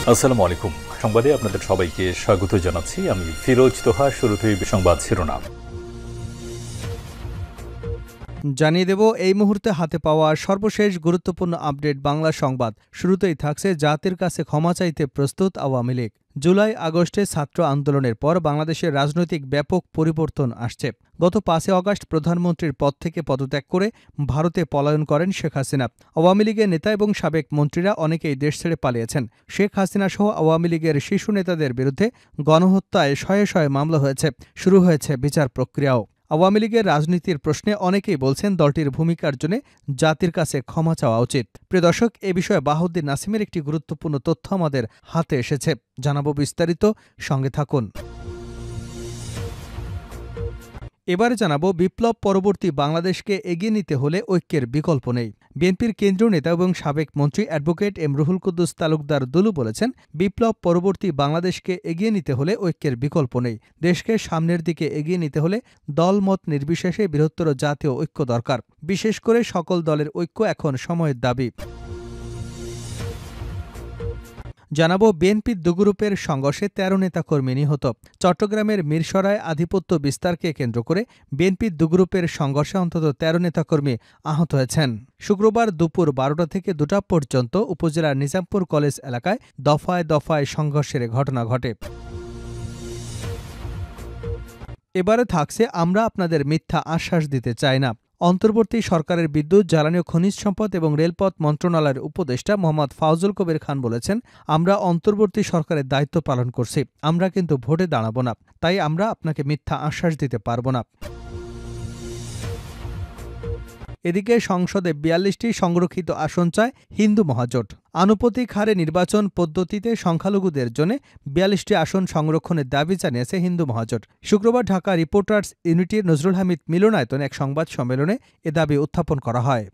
আসসালামু আলাইকুম। সংবাদে আপনাদের সবাইকে স্বাগত জানাচ্ছি। আমি ফিরোজ তোহা। শুরুতেই সংবাদ শিরোনাম জানিয়ে দেব এই মুহূর্তে হাতে পাওয়া সর্বশেষ গুরুত্বপূর্ণ আপডেট বাংলা সংবাদ। শুরুতেই থাকছে জাতির কাছে ক্ষমা চাইতে প্রস্তুত আওয়ামী লীগ। জুলাই আগস্টে ছাত্র আন্দোলনের পর বাংলাদেশের রাজনৈতিক ব্যাপক পরিবর্তন আসছে। গত 5 আগস্ট প্রধানমন্ত্রীর পদ থেকে পদত্যাগ করে ভারতে পলায়ন করেন শেখ হাসিনা। আওয়ামী লীগের নেতা এবং সাবেক মন্ত্রীরা অনেকেই দেশ ছেড়ে পালিয়েছেন। শেখ হাসিনা সহ আওয়ামী লীগের শীর্ষ নেতাদের বিরুদ্ধে গণহত্যায় শয়ে শয়ে মামলা হয়েছে। শুরু হয়েছে বিচার প্রক্রিয়াও। আওয়ামী লীগের রাজনীতির প্রশ্নে অনেকেই বলছেন দলটির ভূমিকার জন্য জাতির কাছে ক্ষমা চাওয়া উচিত। প্রিয় দর্শক, এ বিষয়ে বাহাউদ্দিন নাসিমের একটি গুরুত্বপূর্ণ তথ্য আমাদের হাতে এসেছে, জানাবো বিস্তারিত, সঙ্গে থাকুন। এবারে জানাবো বিপ্লব পরবর্তী বাংলাদেশকে এগিয়ে নিতে হলে ঐক্যের বিকল্প নেই। বিএনপির কেন্দ্রীয় নেতা এবং সাবেক মন্ত্রী অ্যাডভোকেট এম রুহুল কুদ্দুস তালুকদার দুলু বলেছেন, বিপ্লব পরবর্তী বাংলাদেশকে এগিয়ে নিতে হলে ঐক্যের বিকল্প নেই। দেশকে সামনের দিকে এগিয়ে নিতে হলে দলমত নির্বিশেষে বৃহত্তর জাতীয় ঐক্য দরকার। বিশেষ করে সকল দলের ঐক্য এখন সময়ের দাবি। জানাবো বিএনপির দুগ্রুপের সংঘর্ষে 13 নেতাকর্মী নিহত। চট্টগ্রামের মিরসরায় আধিপত্য বিস্তারকে কেন্দ্র করে বিএনপির দুগ্রুপের সংঘর্ষে অন্তত 13 নেতাকর্মী আহত হয়েছেন। শুক্রবার দুপুর 12টা থেকে 2টা পর্যন্ত উপজেলার নিজামপুর কলেজ এলাকায় দফায় দফায় সংঘর্ষের ঘটনা ঘটে। এবারে থাকছে আমরা আপনাদের মিথ্যা আশ্বাস দিতে চাই না। অন্তর্বর্তী সরকারের বিদ্যুৎ, জ্বালানি ও খনিজ সম্পদ এবং রেলপথ মন্ত্রণালয়ের উপদেষ্টা মোহাম্মদ ফাউজুল কবির খান বলেছেন, আমরা অন্তর্বর্তী সরকারের দায়িত্ব পালন করছি। আমরা কিন্তু ভোটে দাঁড়াবো না, তাই আমরা আপনাকে মিথ্যা আশ্বাস দিতে পারব না। এদিকে সংসদে 42টি সংরক্ষিত আসন চায় হিন্দু মহাজোট। আনুপাতিক হারে নির্বাচন পদ্ধতিতে সংখ্যালঘুদের জন্য 42টি আসন সংরক্ষণের দাবি জানিয়েছে হিন্দু মহাজোট। শুক্রবার ঢাকা রিপোর্টার্স ইউনিটির নজরুল হামিদ মিলনায়তনে এক সংবাদ সম্মেলনে এ দাবি উত্থাপন করা হয়।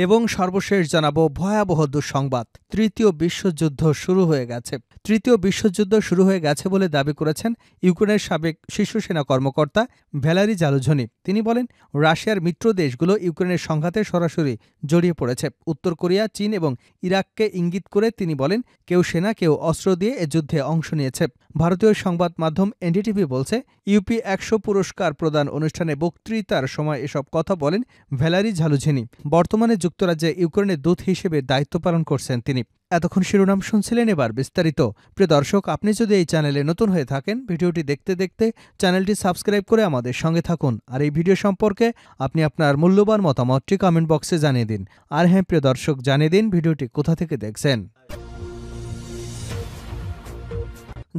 এবং সর্বশেষ জানাবো ভয়াবহ দুঃসংবাদ, তৃতীয় বিশ্বযুদ্ধ শুরু হয়ে গেছে। তৃতীয় বিশ্বযুদ্ধ শুরু হয়ে গেছে বলে দাবি করেছেন ইউক্রেনের সাবেক শীর্ষ সেনা কর্মকর্তা ভ্যালারি জালুঝনি। তিনি বলেন, রাশিয়ার মিত্র দেশগুলো ইউক্রেনের সংঘাতে সরাসরি জড়িয়ে পড়েছে। উত্তর কোরিয়া, চীন এবং ইরাককে ইঙ্গিত করে তিনি বলেন, কেউ সেনা কেউ অস্ত্র দিয়ে এ যুদ্ধে অংশ নিয়েছে। ভারতীয় সংবাদ মাধ্যম এনডিটিভি বলছে, ইউপি 100 পুরস্কার প্রদান অনুষ্ঠানে বক্তৃতার সময় এসব কথা বলেন ভ্যালারি জালুঝনি। বর্তমানে যুক্তরাজ্যে ইউক্রেনের দূত হিসেবে দায়িত্ব পালন করছেন তিনি। এতক্ষণ শিরোনাম শুনছিলেন, এবার বিস্তারিত। প্রিয় দর্শক, আপনি যদি এই চ্যানেলে নতুন হয়ে থাকেন, ভিডিওটি দেখতে দেখতে চ্যানেলটি সাবস্ক্রাইব করে আমাদের সঙ্গে থাকুন। আর এই ভিডিও সম্পর্কে আপনি আপনার মূল্যবান মতামতটি কমেন্ট বক্সে জানিয়ে দিন। আর হ্যাঁ প্রিয় দর্শক, জানিয়ে দিন ভিডিওটি কোথা থেকে দেখছেন।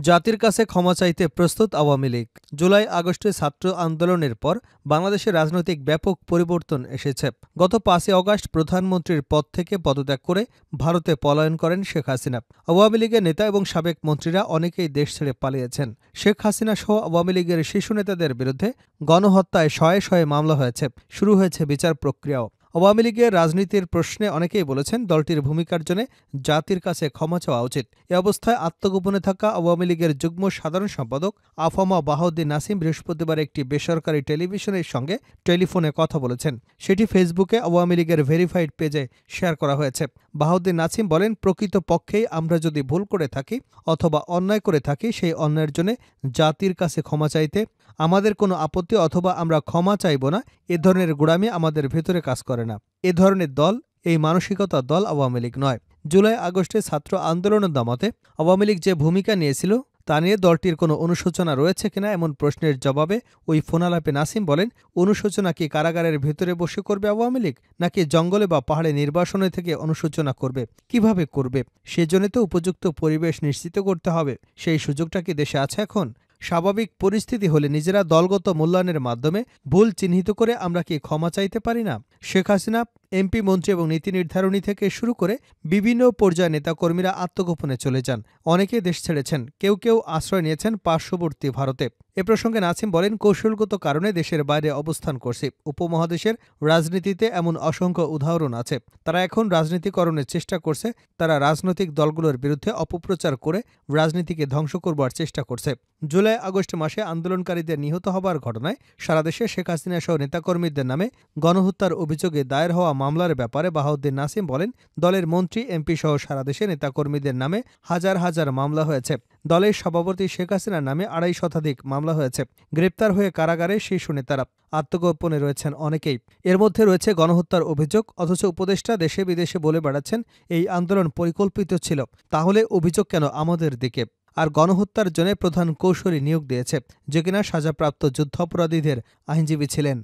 জাতির কাছে ক্ষমা চাইতে প্রস্তুত আওয়ামী লীগ। জুলাই আগস্টে ছাত্র আন্দোলনের পর বাংলাদেশের রাজনৈতিক ব্যাপক পরিবর্তন এসেছে। গত 5 আগস্ট প্রধানমন্ত্রীর পদ থেকে পদত্যাগ করে ভারতে পলায়ন করেন শেখ হাসিনা। আওয়ামী লীগের নেতা এবং সাবেক মন্ত্রীরা অনেকেই দেশ ছেড়ে পালিয়েছেন। শেখ হাসিনা সহ আওয়ামী লীগের শীর্ষ নেতাদের বিরুদ্ধে গণহত্যায় শয়ে শয়ে মামলা হয়েছে। শুরু হয়েছে বিচার প্রক্রিয়াও। আওয়ামী লীগের রাজনীতির প্রশ্নে অনেকেই বলেছেন দলটির ভূমিকার জন্য জাতির কাছে ক্ষমা চাওয়া উচিত। এ অবস্থায় আত্মগোপনে থাকা আওয়ামী লীগের যুগ্ম সাধারণ সম্পাদক আফামা বাহাউদ্দিন নাসিম বৃহস্পতিবার একটি বেসরকারি টেলিভিশনের সঙ্গে টেলিফোনে কথা বলেছেন। সেটি ফেসবুকে আওয়ামী লীগের ভেরিফাইড পেজে শেয়ার করা হয়েছে। বাহাউদ্দিন নাসিম বলেন, প্রকৃত পক্ষেই আমরা যদি ভুল করে থাকি অথবা অন্যায় করে থাকি, সেই অন্যায়ের জন্য জাতির কাছে ক্ষমা চাইতে আমাদের কোনো আপত্তি অথবা আমরা ক্ষমা চাইব না। এ ধরনের গোঁড়ামি আমাদের ভেতরে কাজ করে না। এ ধরনের দল, এই মানসিকতার দল আওয়ামী লীগ নয়। জুলাই আগস্টে ছাত্র আন্দোলনের দামাতে আওয়ামী লীগ যে ভূমিকা নিয়েছিল তা নিয়ে দলটির কোনো অনুশোচনা রয়েছে কিনা এমন প্রশ্নের জবাবে ওই ফোনালাপে নাসিম বলেন, অনুশোচনা কি কারাগারের ভেতরে বসে করবে আওয়ামী লীগ, নাকি জঙ্গলে বা পাহাড়ে নির্বাসনে থেকে অনুশোচনা করবে? কিভাবে করবে? সেজন্য তো উপযুক্ত পরিবেশ নিশ্চিত করতে হবে। সেই সুযোগটা কি দেশে আছে এখন? স্বাভাবিক পরিস্থিতি হলে নিজেরা দলগত মূল্যায়নের মাধ্যমে ভুল চিহ্নিত করে আমরা কি ক্ষমা চাইতে পারি না? শেখ হাসিনা, এমপি, মন্ত্রী এবং নীতি নির্ধারণী থেকে শুরু করে বিভিন্ন পর্যায়ে নেতাকর্মীরা আত্মগোপনে চলে যান। অনেকে দেশ ছেড়েছেন, কেউ কেউ আশ্রয় নিয়েছেন পার্শ্ববর্তী ভারতে। এ প্রসঙ্গে নাসিম বলেন, কৌশলগত কারণে দেশের বাইরে অবস্থান করছি। উপমহাদেশের রাজনীতিতে এমন অসংখ্য উদাহরণ আছে। তারা এখন রাজনীতিকরণের চেষ্টা করছে। তারা রাজনৈতিক দলগুলোর বিরুদ্ধে অপপ্রচার করে রাজনীতিকে ধ্বংস করবার চেষ্টা করছে। জুলাই আগস্ট মাসে আন্দোলনকারীদের নিহত হবার ঘটনায় সারা দেশে শেখ হাসিনা সহ নেতাকর্মীদের নামে গণহত্যার অভিযোগে দায়ের হওয়া মামলার ব্যাপারে বাহাউদ্দিন নাসিম বলেন, দলের মন্ত্রী, এমপি সহ সারা দেশে নেতাকর্মীদের নামে হাজার হাজার মামলা হয়েছে। দলের সভাপতি শেখ হাসিনার নামে ২৫ শতাধিক মামলা হয়েছে। গ্রেপ্তার হয়ে কারাগারে শীর্ষ নেতারা, আত্মগোপনে রয়েছেন অনেকেই। এর মধ্যে রয়েছে গণহত্যার অভিযোগ, অথচ উপদেষ্টা দেশে বিদেশে বলে বেড়াচ্ছেন এই আন্দোলন পরিকল্পিত ছিল। তাহলে অভিযোগ কেন আমাদের দিকে? আর গণহত্যার জন্য প্রধান কৌশলী নিয়োগ দিয়েছে, যে কিনা সাজাপ্রাপ্ত যুদ্ধাপরাধীদের আইনজীবী ছিলেন।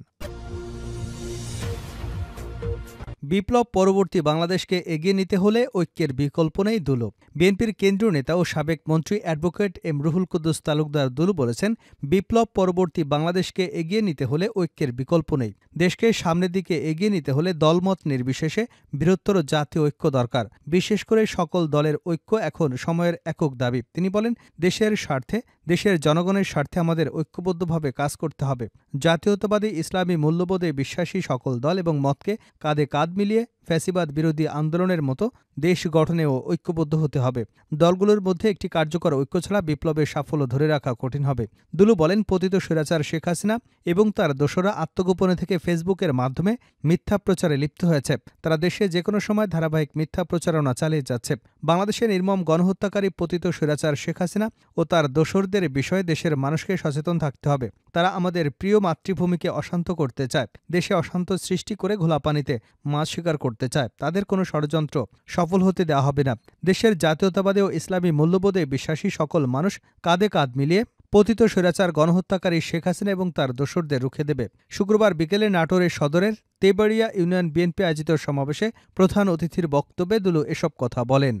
বিপ্লব পরবর্তী বাংলাদেশকে এগিয়ে নিতে হলে ঐক্যের বিকল্প নেই দুলু। বিএনপির কেন্দ্রীয় নেতা ও সাবেক মন্ত্রী অ্যাডভোকেট এম রুহুল কুদ্দুস তালুকদার দুলু বলেছেন, বিপ্লব পরবর্তী বাংলাদেশকে এগিয়ে নিতে হলে ঐক্যের বিকল্প নেই। দেশকে সামনের দিকে এগিয়ে নিতে হলে দলমত নির্বিশেষে বৃহত্তর জাতীয় ঐক্য দরকার। বিশেষ করে সকল দলের ঐক্য এখন সময়ের একক দাবি। তিনি বলেন, দেশের স্বার্থে, দেশের জনগণের স্বার্থে আমাদের ঐক্যবদ্ধভাবে কাজ করতে হবে। জাতীয়তাবাদী ইসলামী মূল্যবোধে বিশ্বাসী সকল দল এবং মতকে কাঁধে কাঁধ মিলিয়ে ফ্যাসিবাদ বিরোধী আন্দোলনের মতো দেশ গঠনেও ঐক্যবদ্ধ হতে হবে। দলগুলোর মধ্যে একটি কার্যকর ঐক্য ছাড়া বিপ্লবের সাফল্য ধরে রাখা কঠিন হবে। দুলু বলেন, পতিত স্বৈরাচার শেখ হাসিনা এবং তার দোসররা আত্মগোপনে থেকে ফেসবুকের মাধ্যমে মিথ্যা প্রচারে লিপ্ত হয়েছে। তারা দেশে যেকোনো সময় ধারাবাহিক মিথ্যা প্রচারণা চালিয়ে যাচ্ছে। বাংলাদেশে নির্মম গণহত্যাকারী পতিত স্বৈরাচার শেখ হাসিনা ও তার দোসরদের বিষয়ে দেশের মানুষকে সচেতন থাকতে হবে। তারা আমাদের প্রিয় মাতৃভূমিকে অশান্ত করতে চায়, দেশে অশান্ত সৃষ্টি করে ঘোলাপানিতে মাছ শিকার করতে চায়। তাদের কোনো ষড়যন্ত্র সফল হতে দেওয়া হবে না। দেশের জাতীয়তাবাদী ও ইসলামী মূল্যবোধে বিশ্বাসী সকল মানুষ কাঁধে কাঁধ মিলিয়ে পতিত স্বৈরাচার গণহত্যাকারী শেখ হাসিনা এবং তার দোসরদের রুখে দেবে। শুক্রবার বিকেলে নাটোরের সদরের তেবাড়িয়া ইউনিয়ন বিএনপি আয়োজিত সমাবেশে প্রধান অতিথির বক্তব্যে দুলু এসব কথা বলেন।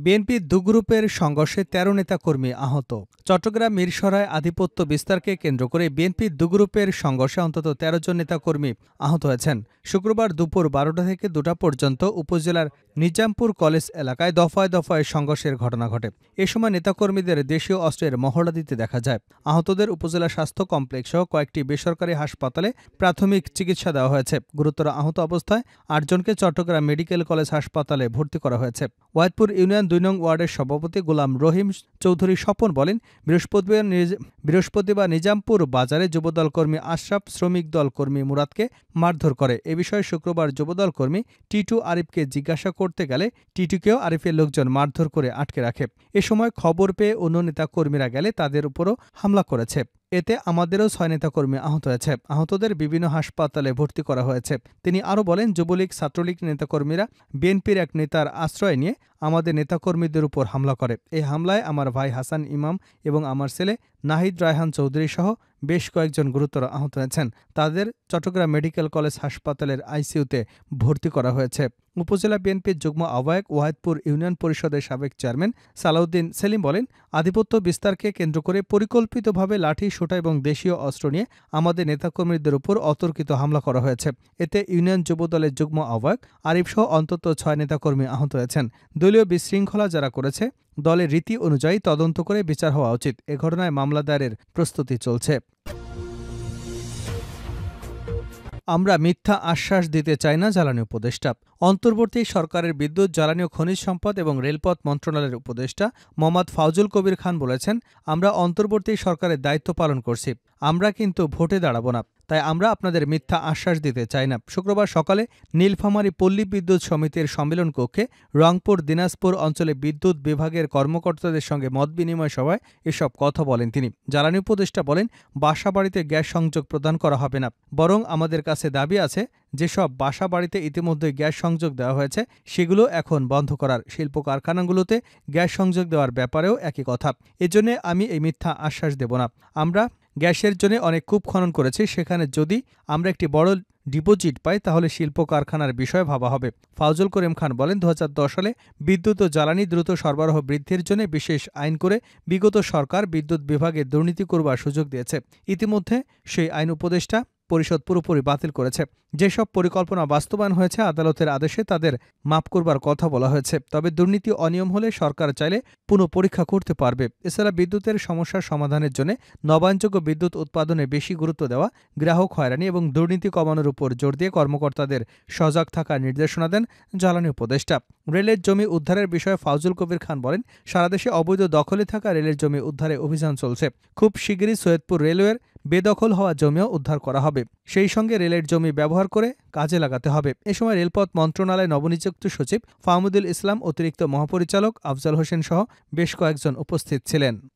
বিএনপি দুগ্রুপের সংঘর্ষে ১৩ নেতাকর্মী আহত। চট্টগ্রাম মিরসরায় আধিপত্য বিস্তারকে কেন্দ্র করে বিএনপি দুগ্রুপের সংঘর্ষে অন্তত ১৩ জন নেতাকর্মী আহত হয়েছেন। শুক্রবার দুপুর ১২টা থেকে ২টা পর্যন্ত উপজেলার নিজামপুর কলেজ এলাকায় দফায় দফায় সংঘর্ষের ঘটনা ঘটে। এ সময় নেতাকর্মীদের দেশীয় অস্ত্রের মহড়া দিতে দেখা যায়। আহতদের উপজেলা স্বাস্থ্য কমপ্লেক্স সহ কয়েকটি বেসরকারি হাসপাতালে প্রাথমিক চিকিৎসা দেওয়া হয়েছে। গুরুতর আহত অবস্থায় ৮ জনকে চট্টগ্রাম মেডিকেল কলেজ হাসপাতালে ভর্তি করা হয়েছে। ওয়াহিদপুর ইউনিয়ন ২ নং ওয়ার্ডের সভাপতি গোলাম রহিম চৌধুরী স্বপন বলেন, বৃহস্পতিবার নিজামপুর বাজারে যুবদল কর্মী আশরাফ শ্রমিক দল কর্মী মুরাদকে মারধর করে। এ বিষয়ে শুক্রবার যুবদল কর্মী টিটু আরিফকে জিজ্ঞাসা করতে গেলে টিটুকেও আরিফের লোকজন মারধর করে আটকে রাখে। এ সময় খবর পেয়ে অন্য নেতা কর্মীরা গেলে তাদের উপরও হামলা করেছে। এতে আমাদেরও ৬ নেতাকর্মী আহত হয়েছে। আহতদের বিভিন্ন হাসপাতালে ভর্তি করা হয়েছে। তিনি আরও বলেন, যুবলীগ ছাত্রলীগ নেতাকর্মীরা বিএনপির এক নেতার আশ্রয় নিয়ে আমাদের নেতাকর্মীদের উপর হামলা করে। এই হামলায় আমার ভাই হাসান ইমাম এবং আমার ছেলে নাহিদ রায়হান চৌধুরী সহ বেশ কয়েকজন গুরুতর আহত হয়েছেন। তাদের চট্টগ্রাম মেডিকেল কলেজ হাসপাতালের আইসিইউতে ভর্তি করা হয়েছে। উপজেলা বিএনপির যুগ্ম আহ্বায়ক ওয়াহিদপুর ইউনিয়ন পরিষদের সাবেক চেয়ারম্যান সালাউদ্দিন সেলিম বলেন, আধিপত্য বিস্তারকে কেন্দ্র করে পরিকল্পিতভাবে লাঠি, সোঁটা এবং দেশীয় অস্ত্র নিয়ে আমাদের নেতাকর্মীদের উপর অতর্কিত হামলা করা হয়েছে। এতে ইউনিয়ন যুবদলের যুগ্ম আহ্বায়ক আরিফ সহ অন্তত ৬ নেতাকর্মী আহত হয়েছেন। দলীয় বিশৃঙ্খলা যারা করেছে, দলের রীতি অনুযায়ী তদন্ত করে বিচার হওয়া উচিত। এ ঘটনায় মামলা দায়েরের প্রস্তুতি চলছে। আমরা মিথ্যা আশ্বাস দিতে চাই না, জ্বালানি উপদেষ্টা। অন্তর্বর্তী সরকারের বিদ্যুৎ, জ্বালানি ও খনিজ সম্পদ এবং রেলপথ মন্ত্রণালয়ের উপদেষ্টা মোহাম্মদ ফাউজুল কবির খান বলেছেন, আমরা অন্তর্বর্তী সরকারের দায়িত্ব পালন করছি। আমরা কিন্তু ভোটে দাঁড়াবো না, তাই আমরা আপনাদের মিথ্যা আশ্বাস দিতে চাই না। শুক্রবার সকালে নীলফামারী পল্লী বিদ্যুৎ সমিতির সম্মেলন কক্ষে রংপুর দিনাজপুর অঞ্চলে বিদ্যুৎ বিভাগের কর্মকর্তাদের সঙ্গে মত বিনিময় সভায় এসব কথা বলেন তিনি। জ্বালানি উপদেষ্টা বলেন, বাসাবাড়িতে গ্যাস সংযোগ প্রদান করা হবে না, বরং আমাদের কাছে দাবি আছে যেসব বাসাবাড়িতে ইতিমধ্যে গ্যাস সংযোগ দেওয়া হয়েছে সেগুলো এখন বন্ধ করার। শিল্প কারখানাগুলোতে গ্যাস সংযোগ দেওয়ার ব্যাপারেও একই কথা। এজন্য আমি এই মিথ্যা আশ্বাস দেব না। আমরা গ্যাসের জন্য অনেক কূপ খনন করেছি, সেখানে যদি আমরা একটি বড় ডিপোজিট পাই তাহলে শিল্প কারখানার বিষয়ে ভাবা হবে। ফাউজুল করিম খান বলেন, ২০১০ সালে বিদ্যুৎ ও জ্বালানি দ্রুত সরবরাহ বৃদ্ধির জন্য বিশেষ আইন করে বিগত সরকার বিদ্যুৎ বিভাগে দুর্নীতি করবার সুযোগ দিয়েছে। ইতিমধ্যে সেই আইন উপদেষ্টা পরিষদ পুরোপুরি বাতিল করেছে। যেসব পরিকল্পনা বাস্তবায়ন হয়েছে, আদালতের আদেশে তাদের মাফ করবার কথা বলা হয়েছে। তবে দুর্নীতি অনিয়ম হলে সরকার চাইলে পুনঃ পরীক্ষা করতে পারবে। এছাড়া বিদ্যুতের সমস্যার সমাধানের জন্য নবায়নযোগ্য বিদ্যুৎ উৎপাদনে বেশি গুরুত্ব দেওয়া, গ্রাহক হয়রানি এবং দুর্নীতি কমানোর উপর জোর দিয়ে কর্মকর্তাদের সজাগ থাকার নির্দেশনা দেন জ্বালানি উপদেষ্টা। রেলের জমি উদ্ধারের বিষয়ে ফাউজুল কবির খান বলেন, সারা দেশে অবৈধ দখলে থাকা রেলের জমি উদ্ধারে অভিযান চলছে। খুব শিগগিরই সৈয়দপুর রেলওয়ের বেদখল হওয়া জমিও উদ্ধার করা হবে। সেই সঙ্গে রেলের জমি ব্যবহার করে কাজে লাগাতে হবে। এ সময় রেলপথ মন্ত্রণালয়ের নবনিযুক্ত সচিব ফাহমুদুল ইসলাম, অতিরিক্ত মহাপরিচালক আফজাল হোসেন সহ বেশ কয়েকজন উপস্থিত ছিলেন।